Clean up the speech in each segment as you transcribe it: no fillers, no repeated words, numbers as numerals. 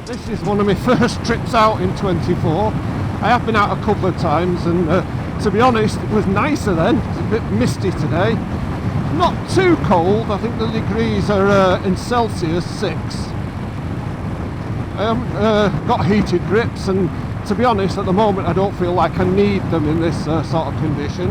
This is one of my first trips out in 24. I have been out a couple of times, and to be honest, it was nicer then. It's a bit misty today. Not too cold. I think the degrees are in Celsius 6. I haven't got heated grips, and to be honest, at the moment I don't feel like I need them in this sort of condition.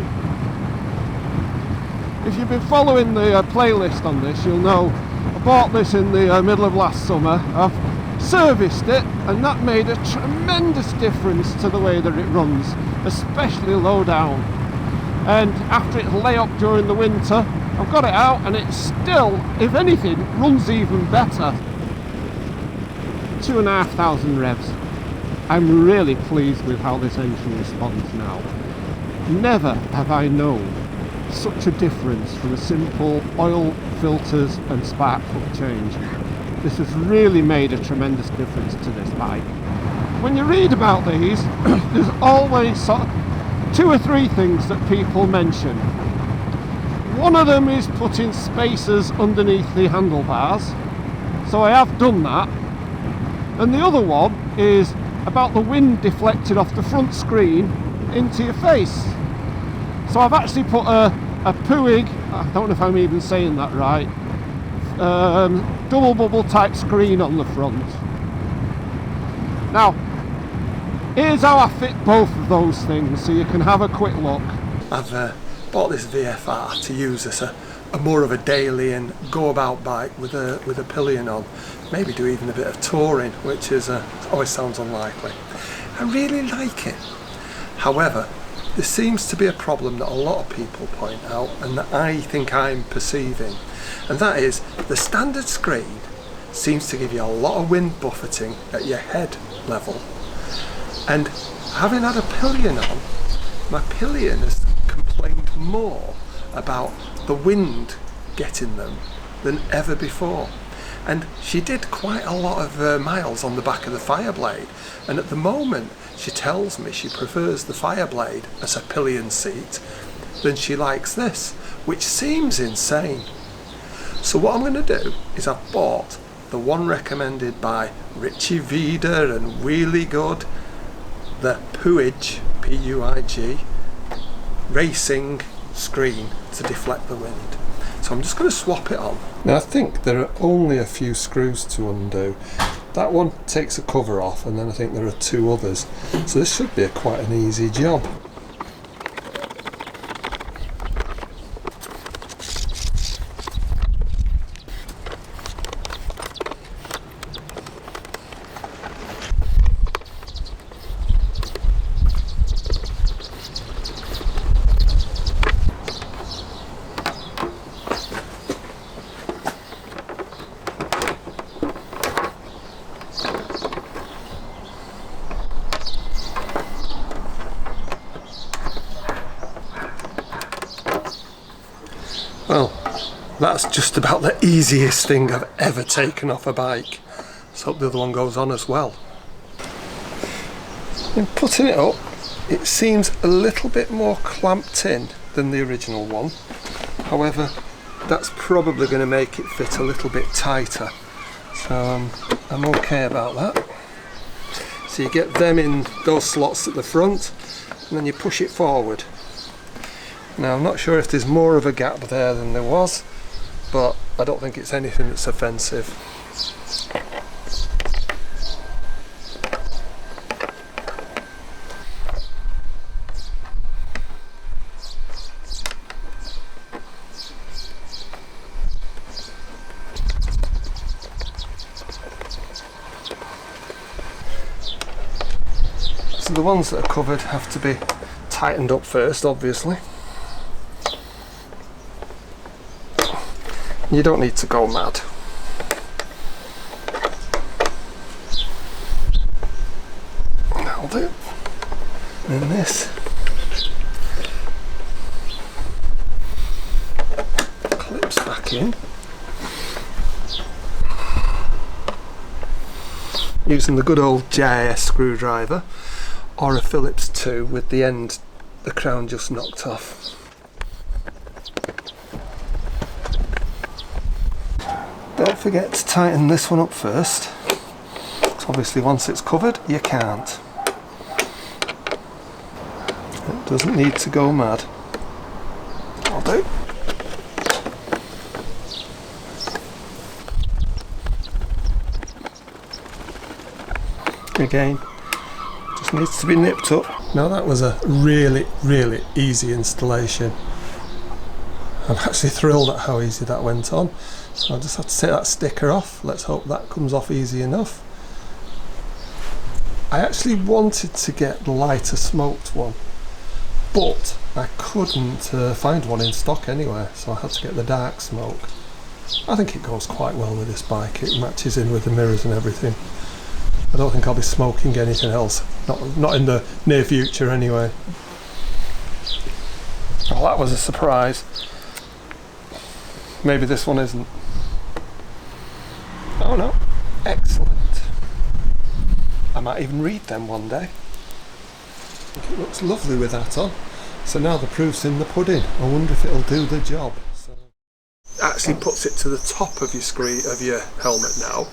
If you've been following the playlist on this, you'll know I bought this in the middle of last summer. I've serviced it, and that made a tremendous difference to the way that it runs, especially low down. And after it lay up during the winter, I've got it out, and it still, if anything, runs even better. 2,500 revs. I'm really pleased with how this engine responds now. Never have I known such a difference from a simple oil, filters and spark plug change. This has really made a tremendous difference to this bike. When you read about these, there's always sort of 2 or 3 things that people mention. One of them is putting spacers underneath the handlebars, so I have done that. And the other one is about the wind deflected off the front screen into your face. So I've actually put a Puig, I don't know if I'm even saying that right, double bubble type screen on the front. Now, here's how I fit both of those things so you can have a quick look. I've bought this VFR to use as a more of a daily and go about bike with a pillion on. Maybe do even a bit of touring, which is always sounds unlikely. I really like it. However, there seems to be a problem that a lot of people point out, and that I think I'm perceiving, and that is the standard screen seems to give you a lot of wind buffeting at your head level. And having had a pillion on, my pillion has complained more about the wind getting them than ever before. And she did quite a lot of miles on the back of the Fireblade, and at the moment she tells me she prefers the Fireblade as a pillion seat than she likes this, which seems insane. So what I'm going to do is I've bought the one recommended by Richie Vida and Wheelie Good, the Puig, P-U-I-G, racing screen to deflect the wind. So I'm just going to swap it on. Now I think there are only a few screws to undo. That one takes a cover off, and then I think there are 2 others. So this should be quite an easy job. Well, that's just about the easiest thing I've ever taken off a bike. Let's hope the other one goes on as well. In putting it up, it seems a little bit more clamped in than the original one. However, that's probably going to make it fit a little bit tighter. So I'm okay about that. So you get them in those slots at the front, and then you push it forward. Now I'm not sure if there's more of a gap there than there was, but I don't think it's anything that's offensive. So the ones that are covered have to be tightened up first, obviously. You don't need to go mad. That'll do. And then this. Clips back in. Using the good old JIS screwdriver, or a Phillips 2 with the end, the crown just knocked off. forget to tighten this one up first. So obviously once it's covered, you can't. It doesn't need to go mad. I'll do. Again, just needs to be nipped up. Now that was a really easy installation. I'm actually thrilled at how easy that went on. So I just have to take that sticker off. Let's hope that comes off easy enough. I actually wanted to get the lighter smoked one, but I couldn't find one in stock anywhere, so I had to get the dark smoke. I think it goes quite well with this bike. It matches in with the mirrors and everything. I don't think I'll be smoking anything else, not in the near future anyway. Well, that was a surprise. Maybe this one isn't. Oh no, excellent. I might even read them one day. It looks lovely with that on. So now the proof's in the pudding. I wonder if it'll do the job. So it actually puts it to the top of your screen of your helmet now.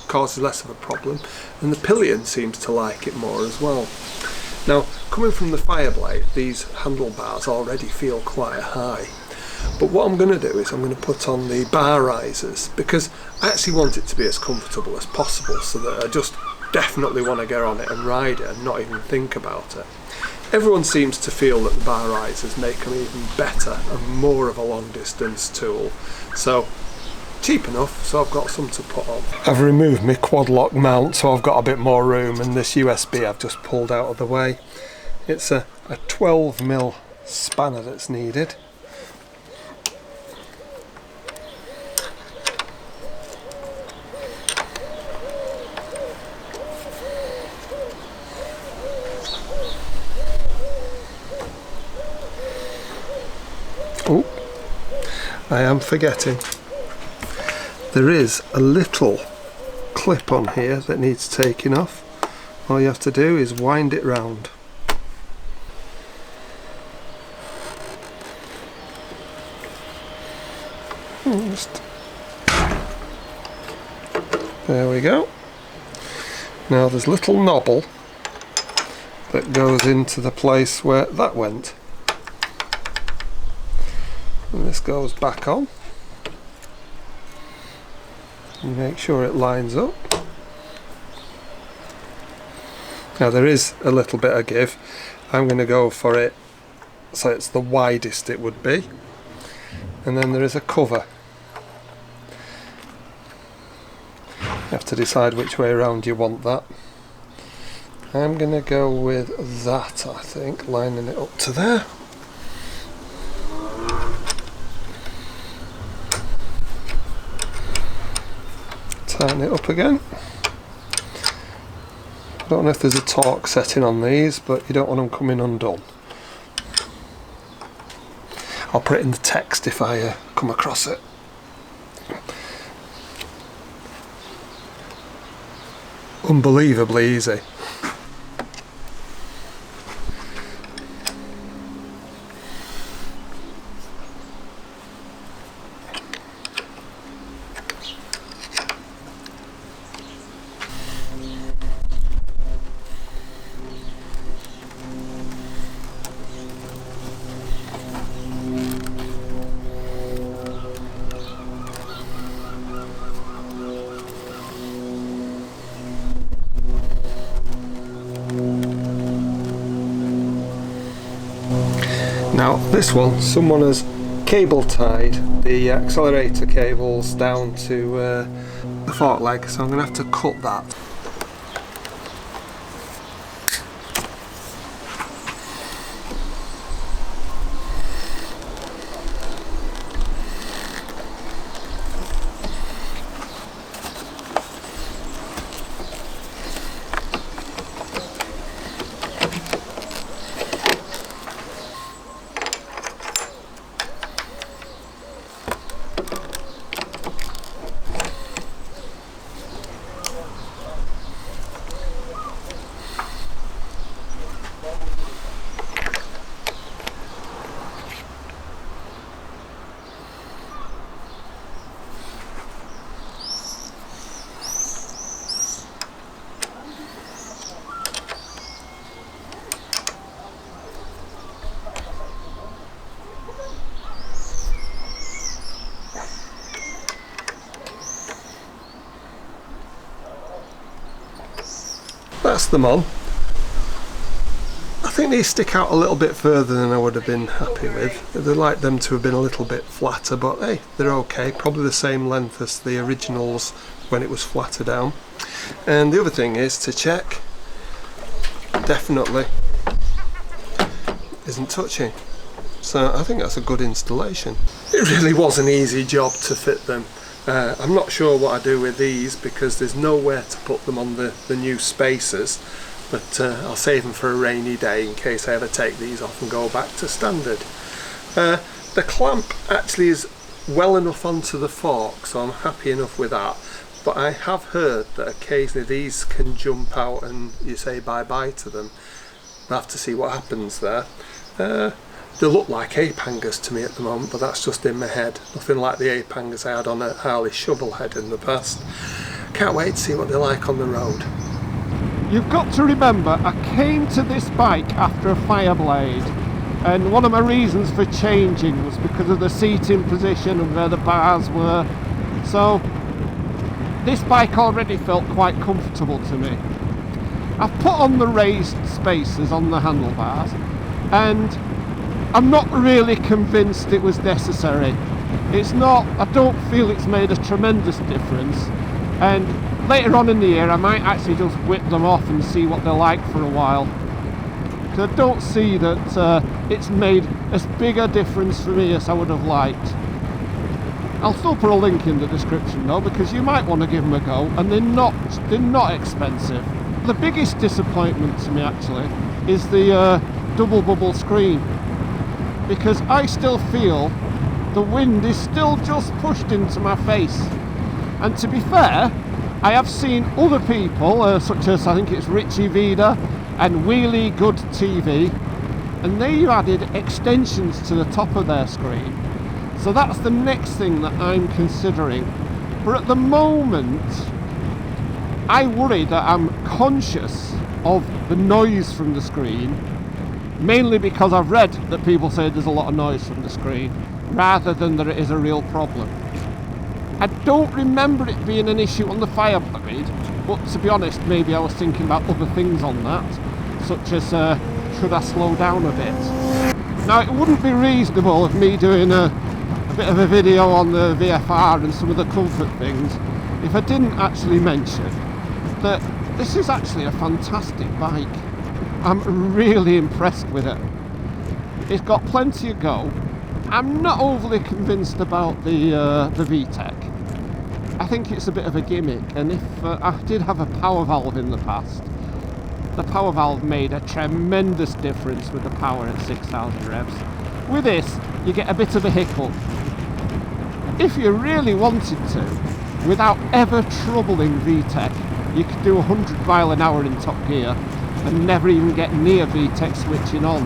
Causes less of a problem, and the pillion seems to like it more as well. Now, coming from the Fireblade, these handlebars already feel quite high, but what I'm going to do is I'm going to put on the bar risers, because I actually want it to be as comfortable as possible, so that I just definitely want to get on it and ride it and not even think about it. Everyone seems to feel that the bar risers make them even better and more of a long distance tool, so cheap enough, so I've got some to put on. I've removed my quad lock mount, so I've got a bit more room, and this USB I've just pulled out of the way. It's a 12mm spanner that's needed. Oh, I am forgetting. There is a little clip on here that needs taking off. All you have to do is wind it round. There we go. Now there's a little knobble that goes into the place where that went. And this goes back on. Make sure it lines up. Now there is a little bit of give. I'm going to go for it so it's the widest it would be, and then there is a cover. You have to decide which way around you want that. I'm going to go with that, I think, lining it up to there. Tighten it up again. I don't know if there's a torque setting on these, but you don't want them coming undone. I'll put it in the text if I come across it. Unbelievably easy. Now this one, someone has cable tied the accelerator cables down to the fork leg, so I'm going to have to cut that. that's them on. I think these stick out a little bit further than I would have been happy with. I'd like them to have been a little bit flatter, but hey, they're okay. Probably the same length as the originals when it was flatter down. And the other thing is to check, definitely isn't touching. So I think that's a good installation. It really was an easy job to fit them. I'm not sure what I do with these because there's nowhere to put them on the new spacers, but I'll save them for a rainy day in case I ever take these off and go back to standard. The clamp actually is well enough onto the fork, so I'm happy enough with that. But I have heard that occasionally these can jump out and you say bye-bye to them. We'll have to see what happens there. They look like ape hangers to me at the moment, but that's just in my head. Nothing like the ape hangers I had on a Harley Shovelhead in the past. Can't wait to see what they're like on the road. You've got to remember, I came to this bike after a Fireblade, and one of my reasons for changing was because of the seating position and where the bars were. So this bike already felt quite comfortable to me. I've put on the raised spacers on the handlebars, and I'm not really convinced it was necessary. It's not, I don't feel it's made a tremendous difference, and later on in the year I might actually just whip them off and see what they're like for a while. So I don't see that it's made as big a difference for me as I would have liked. I'll still put a link in the description though, because you might want to give them a go, and they're not expensive. The biggest disappointment to me actually is the double bubble screen, because I still feel the wind is still just pushed into my face. And to be fair, I have seen other people, such as I think it's Richie Vida and Wheelie Good TV, and they've added extensions to the top of their screen. So that's the next thing that I'm considering. But at the moment, I worry that I'm conscious of the noise from the screen, mainly because I've read that people say there's a lot of noise from the screen, rather than that it is a real problem. I don't remember it being an issue on the Fireblade, but to be honest, maybe I was thinking about other things on that, such as should I slow down a bit? Now, it wouldn't be reasonable of me doing a bit of a video on the VFR and some of the comfort things if I didn't actually mention that this is actually a fantastic bike. I'm really impressed with it. It's got plenty of go. I'm not overly convinced about the VTEC. I think it's a bit of a gimmick, and if I did have a power valve in the past, the power valve made a tremendous difference with the power at 6,000 revs. With this, you get a bit of a hiccup. If you really wanted to, without ever troubling VTEC, you could do 100 mile an hour in top gear and never even get near VTEC switching on.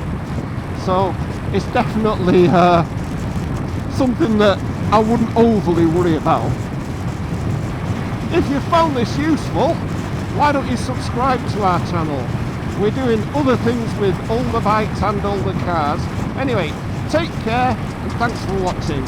So it's definitely something that I wouldn't overly worry about. If you found this useful, why don't you subscribe to our channel? We're doing other things with all the bikes and all the cars. Anyway, take care and thanks for watching.